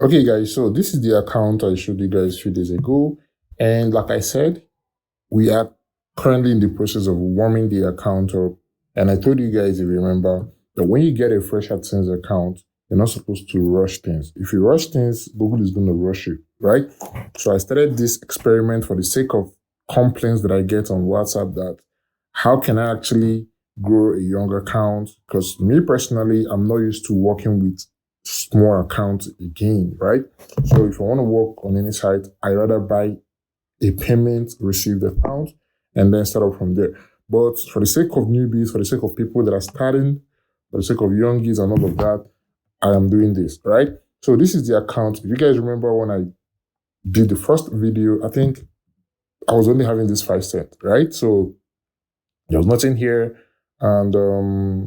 Okay, guys, so this is the account I showed you guys a few days ago. And like I said, we are currently in the process of warming the account up. And I told you guys, if you remember, that when you get a fresh Adsense account, you're not supposed to rush things. If you rush things, Google is going to rush you, right? So I started this experiment for the sake of complaints that I get on WhatsApp that how can I actually grow a young account? Because me personally, I'm not used to working with small accounts again, right? So if I want to work on any site, I rather buy a payment received account and then start up from there. But for the sake of newbies, for the sake of people that are starting, for the sake of youngies and all of that, I am doing this, right? So this is the account. If you guys remember when I did the first video, I think I was only having this 5 cents, right? So there was nothing here. And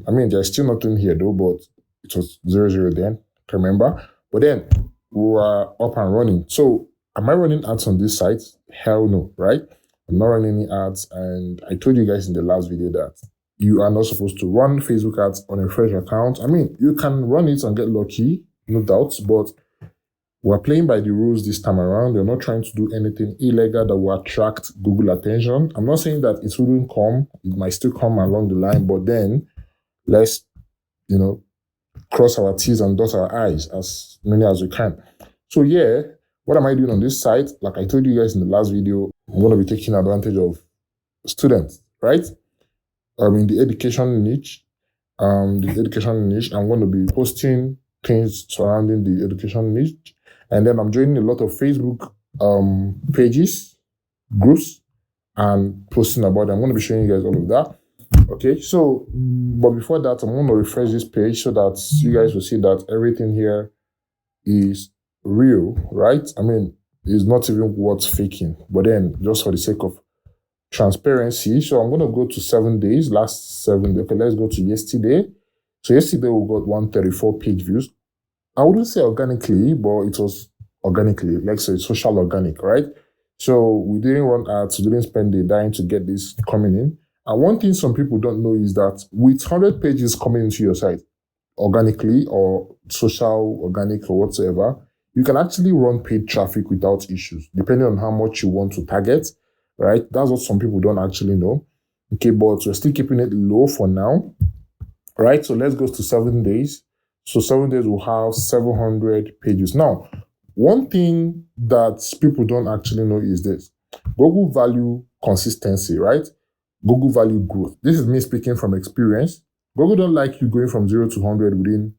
I mean, there's still nothing here though, but it was 0 then, I remember. But then we were up and running. So am I running ads on this site? Hell no, right? I'm not running any ads. And I told you guys in the last video that you are not supposed to run Facebook ads on a fresh account. I mean, you can run it and get lucky, no doubts, but we're playing by the rules this time around. We're not trying to do anything illegal that will attract Google attention. I'm not saying that it wouldn't come. It might still come along the line, but then let's, cross our T's and dot our I's as many as we can. So yeah, what am I doing on this site? Like I told you guys in the last video, I'm going to be taking advantage of students, right? In the education niche, I'm going to be posting things surrounding the education niche. And then I'm joining a lot of Facebook pages, groups, and posting about them. I'm going to be showing you guys all of that. Okay, so, but before that, I'm going to refresh this page so that you guys will see that everything here is real, right? I mean, it's not even worth faking. But then, just for the sake of transparency, so I'm going to go to 7 days, last 7 days. Okay, let's go to yesterday. So yesterday we got 134 page views. I wouldn't say organically, but it was organically, let's say social organic, right? So we didn't run ads, we didn't spend the dime to get this coming in. And one thing some people don't know is that with 100 pages coming into your site, organically or social, organic or whatsoever, you can actually run paid traffic without issues, depending on how much you want to target, right? That's what some people don't actually know. Okay, but we're still keeping it low for now, right? So let's go to 7 days. So 7 days will have 700 pages. Now, one thing that people don't actually know is this. Google value consistency, right? Google value growth. This is me speaking from experience. Google don't like you going from 0 to 100 within,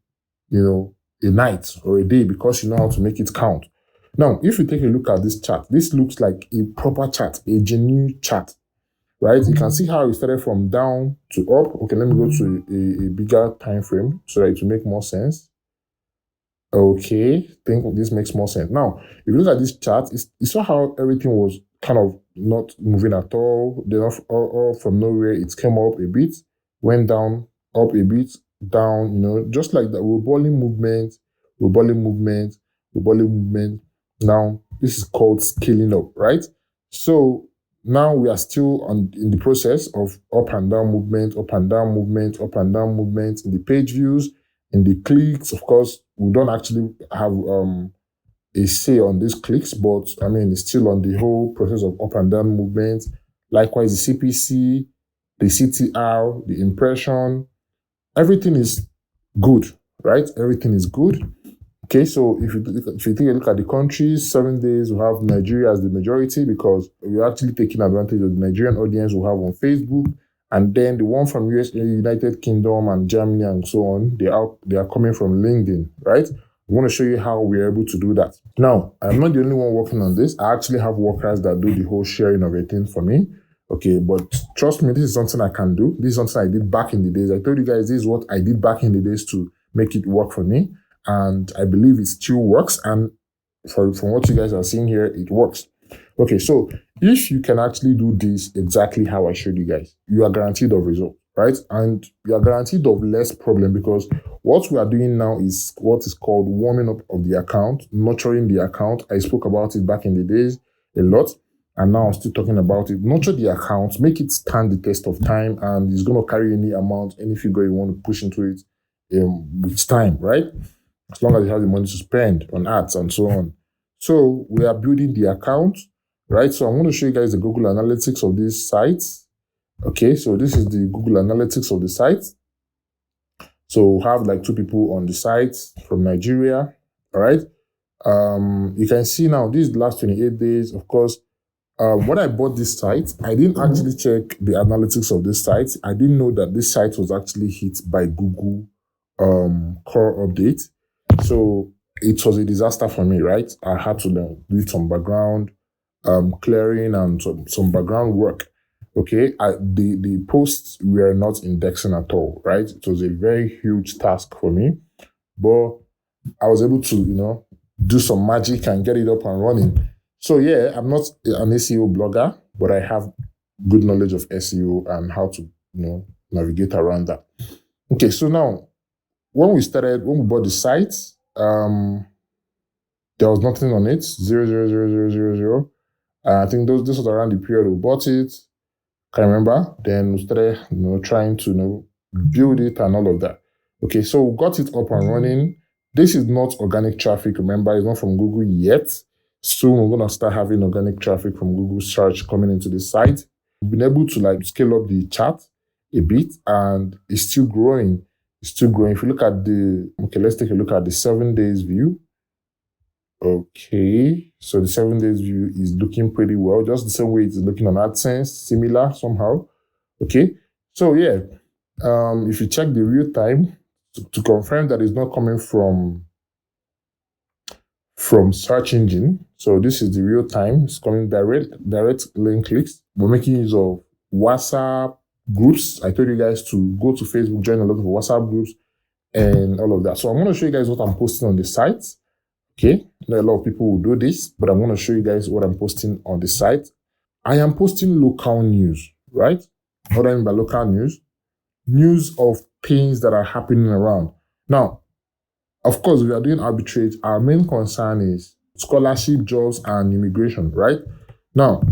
a night or a day because you know how to make it count. Now, if you take a look at this chart, this looks like a proper chart, a genuine chart, right? You can see how it started from down to up. Okay, let me go to a bigger time frame so that it will make more sense. Okay, I think this makes more sense. Now, if you look at this chart, you saw how everything was kind of not moving at all. Then all from nowhere, it came up a bit, went down, up a bit, down, just like the rolling movement. Now, this is called scaling up, right? So now we are still in the process of up and down movement, up and down movement, up and down movement in the page views, in the clicks. Of course, we don't actually have a say on these clicks, but I mean, it's still on the whole process of up and down movement. Likewise, the CPC, the CTR, the impression, everything is good, right? Everything is good. Okay, so if you take a look at the countries, 7 days, we have Nigeria as the majority because we're actually taking advantage of the Nigerian audience we have on Facebook. And then the one from USA, United Kingdom and Germany and so on, they are coming from LinkedIn, right? I want to show you how we're able to do that. Now, I'm not the only one working on this. I actually have workers that do the whole sharing of everything for me. Okay, but trust me, this is something I can do. This is something I did back in the days. I told you guys this is what I did back in the days to make it work for me. And I believe it still works. And from what you guys are seeing here, it works. Okay, so if you can actually do this exactly how I showed you guys, you are guaranteed of result, right? And you are guaranteed of less problem because what we are doing now is what is called warming up of the account, nurturing the account. I spoke about it back in the days a lot, and now I'm still talking about it. Nurture the account, make it stand the test of time, and it's going to carry any amount, any figure you want to push into it with time, right? as long as you have the money to spend on ads and so on. So we are building the account, right? So I'm going to show you guys the Google Analytics of this site. Okay, so this is the Google Analytics of the site. So we have like 2 people on the site from Nigeria, all right? You can see now, these last 28 days, of course, when I bought this site, I didn't actually check the analytics of this site. I didn't know that this site was actually hit by Google core update. So it was a disaster for me, right? I had to do some background clearing and some background work. Okay, the posts were not indexing at all, right? It was a very huge task for me, but I was able to, do some magic and get it up and running. So yeah, I'm not an SEO blogger, but I have good knowledge of SEO and how to, navigate around that. Okay, so now when we bought the site, there was nothing on it, 0000000. I think this was around the period we bought it. Can't remember. Then we started, trying to build it and all of that. Okay, so we got it up and running. This is not organic traffic, remember, it's not from Google yet. Soon we're gonna start having organic traffic from Google search coming into the site. We've been able to scale up the chart a bit, and it's still growing. It's still growing. If you look at let's take a look at the 7 days view. Okay, so the 7 days view is looking pretty well, just the same way it's looking on Adsense, similar somehow. Okay, so yeah, if you check the real time to confirm that it's not coming from search engine, so this is the real time, it's coming direct link clicks. We're making use of WhatsApp groups. I told you guys to go to Facebook, join a lot of WhatsApp groups and all of that. So I'm going to show you guys what I'm posting on the site. Okay, not a lot of people will do this, but I'm going to show you guys what I'm posting on the site. I am posting local news, right? What I mean by local news? News of things that are happening around. Now, of course, we are doing arbitrage. Our main concern is scholarship, jobs, and immigration, right? Now,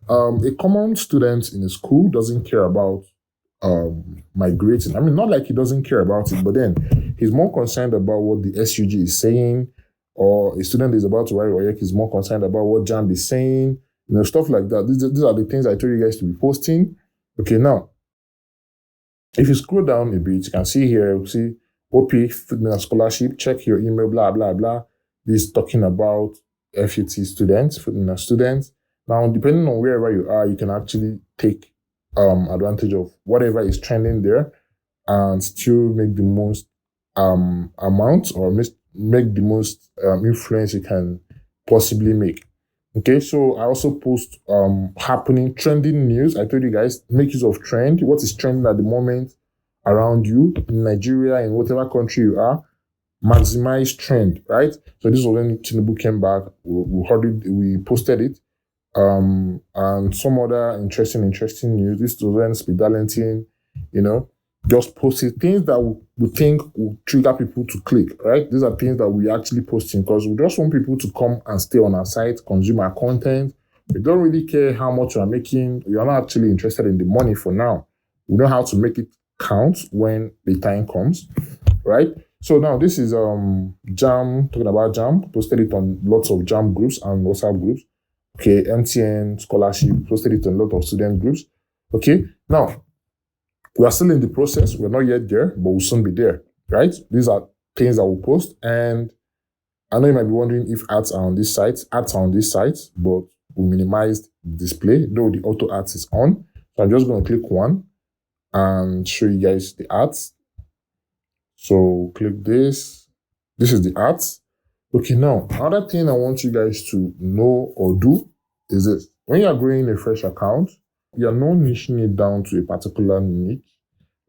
a common student in a school doesn't care about migrating. I mean, not like he doesn't care about it, but then he's more concerned about what the SUG is saying, or a student is about to write WAEC is more concerned about what JAMB is saying, stuff like that. These are the things I told you guys to be posting. Okay, now, if you scroll down a bit, you can see here, see OP, Fitness Scholarship, check your email, blah, blah, blah. This is talking about FUT students, Fitness students. Now, depending on wherever you are, you can actually take advantage of whatever is trending there and still make the most amount or make the most influence you can possibly make. Okay, so I also post trending news. I told you guys, make use of trend. What is trending at the moment around you in Nigeria, in whatever country you are, maximize trend, right? So this was when Tinubu came back. We posted it. And some other interesting news. This was when Speed Darlington, just posted things that we think will trigger people to click, right? These are things that we actually posting because we just want people to come and stay on our site, consume our content. We don't really care how much you are making. You're not actually interested in the money for now. We know how to make it count when the time comes, right? So now this is JAM, talking about JAM, posted it on lots of JAM groups and WhatsApp groups. Okay, MTN scholarship, posted it on a lot of student groups. Okay, now we are still in the process. We're not yet there, but we'll soon be there, right? These are things that we'll post. And I know you might be wondering if ads are on this site. Ads are on this site, but we minimized the display, though the auto ads is on. So I'm just going to click one and show you guys the ads. So click this. This is the ads. Okay, now, another thing I want you guys to know or do is this. When you are growing a fresh account, you are not niching it down to a particular niche,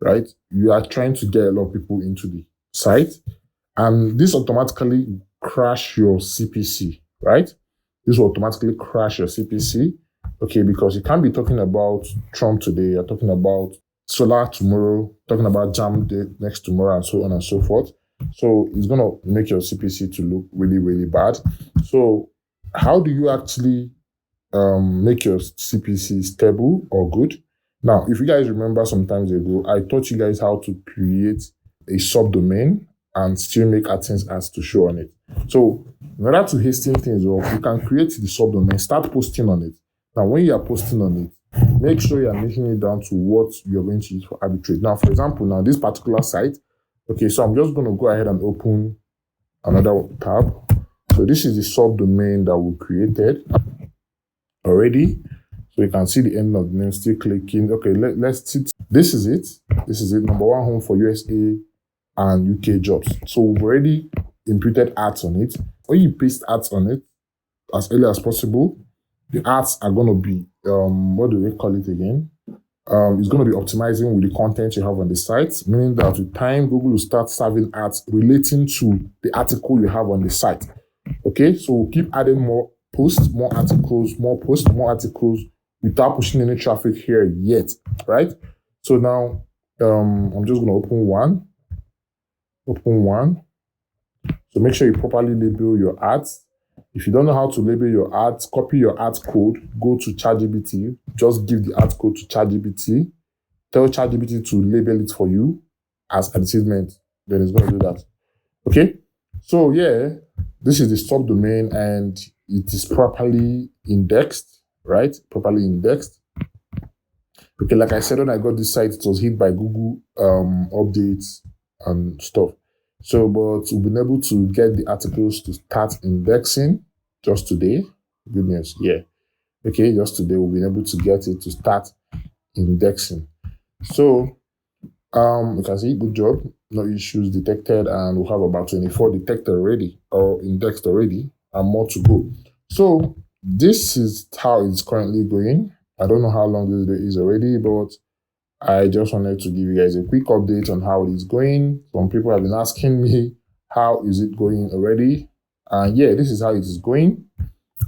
right? You are trying to get a lot of people into the site, and this automatically crash your CPC, right? This will automatically crash your CPC, okay, because you can't be talking about Trump today, you're talking about Solar tomorrow, talking about JAM day next tomorrow, and so on and so forth. So it's going to make your CPC to look really, really bad. So how do you actually make your CPC stable or good? Now, if you guys remember some times ago, I taught you guys how to create a subdomain and still make Adsense ads to show on it. So in order to hasten things up, you can create the subdomain, start posting on it. Now, when you are posting on it, make sure you are making it down to what you're going to use for arbitrage. Now, for example, now this particular site, okay, so I'm just going to go ahead and open another tab. So this is the subdomain that we created already. So you can see the end of the name, still clicking. Okay, let's see. This is it. This is it. Number one home for USA and UK jobs. So we've already imputed ads on it. When you paste ads on it as early as possible, the ads are going to be, what do we call it again? It's going to be optimizing with the content you have on the site, meaning that with time, Google will start serving ads relating to the article you have on the site. Okay, so we'll keep adding more posts, more articles, more posts, more articles without pushing any traffic here yet, right? So now, I'm just going to open one. So make sure you properly label your ads. If you don't know how to label your ads, copy your ads code, go to ChatGPT, just give the ads code to ChatGPT, tell ChatGPT to label it for you as advertisement, then it's going to do that. Okay, so yeah, this is the subdomain and it is properly indexed, right? Properly indexed. Okay, like I said, when I got this site, it was hit by Google updates and stuff. So, but we've been able to get the articles to start indexing just today. Good news, yeah. Okay, just today we've been able to get it to start indexing. So, you can see, good job, no issues detected, and we'll have about 24 detected already or indexed already, and more to go. So, this is how it's currently going. I don't know how long this video is already, but I just wanted to give you guys a quick update on how it is going. Some people have been asking me, how is it going already? And yeah, this is how it is going.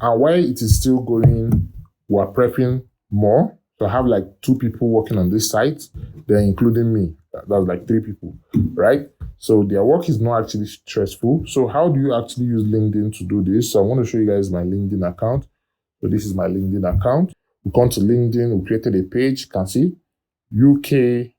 And while it is still going, we're prepping more. So I have like 2 people working on this site, they're including me. That's like 3 people, right? So their work is not actually stressful. So how do you actually use LinkedIn to do this? So I want to show you guys my LinkedIn account. So this is my LinkedIn account. We come to LinkedIn, we created a page, you can see UK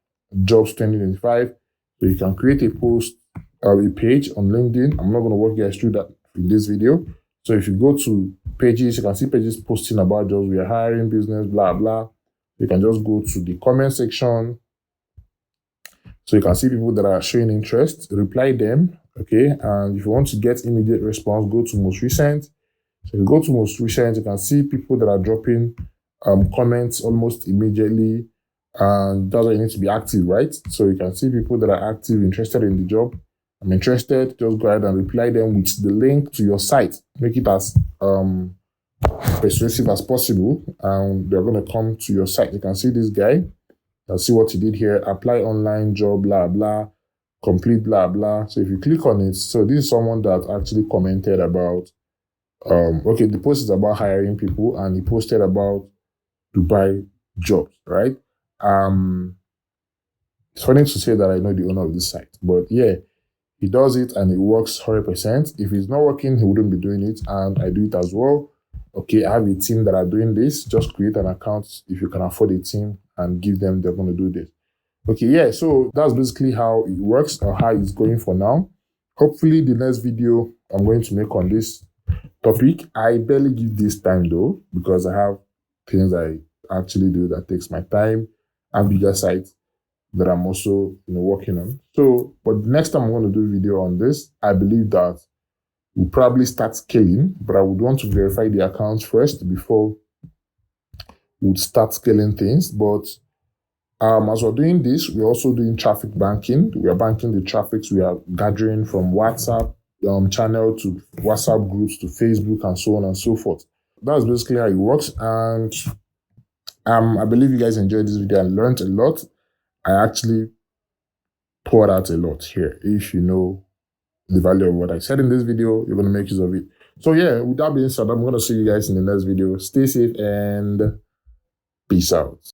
jobs 2025. So you can create a post or a page on LinkedIn. I'm not going to walk you guys through that in this video. So if you go to pages, you can see pages posting about jobs, we are hiring, business, blah, blah. You can just go to the comment section. So you can see people that are showing interest, reply them, okay? And if you want to get immediate response, go to most recent. So if you go to most recent, you can see people that are dropping comments almost immediately. And that's why you need to be active, right? So you can see people that are active, interested in the job. I'm interested, just go ahead and reply them with the link to your site. Make it as persuasive as possible, and they're going to come to your site. You can see this guy. You'll see what he did here. Apply online job, blah, blah, complete, blah, blah. So if you click on it, so this is someone that actually commented about, okay, the post is about hiring people, and he posted about Dubai jobs, right? It's funny to say that I know the owner of this site, but yeah, he does it and it works 100%. If it's not working, he wouldn't be doing it, and I do it as well. Okay, I have a team that are doing this. Just create an account if you can afford a team and give them, they're going to do this. Okay, yeah, so that's basically how it works or how it's going for now. Hopefully the next video I'm going to make on this topic, I barely give this time though, because I have things I actually do that takes my time and bigger sites that I'm also working on. So, but next time I'm going to do a video on this, I believe that we'll probably start scaling, but I would want to verify the accounts first before we'd start scaling things. But as we're doing this, we're also doing traffic banking. We are banking the traffics we are gathering from WhatsApp channel to WhatsApp groups to Facebook and so on and so forth. That's basically how it works. And I believe you guys enjoyed this video and learned a lot. I actually poured out a lot here. If you know the value of what I said in this video, you're going to make use of it. So yeah, with that being said, I'm going to see you guys in the next video. Stay safe and peace out.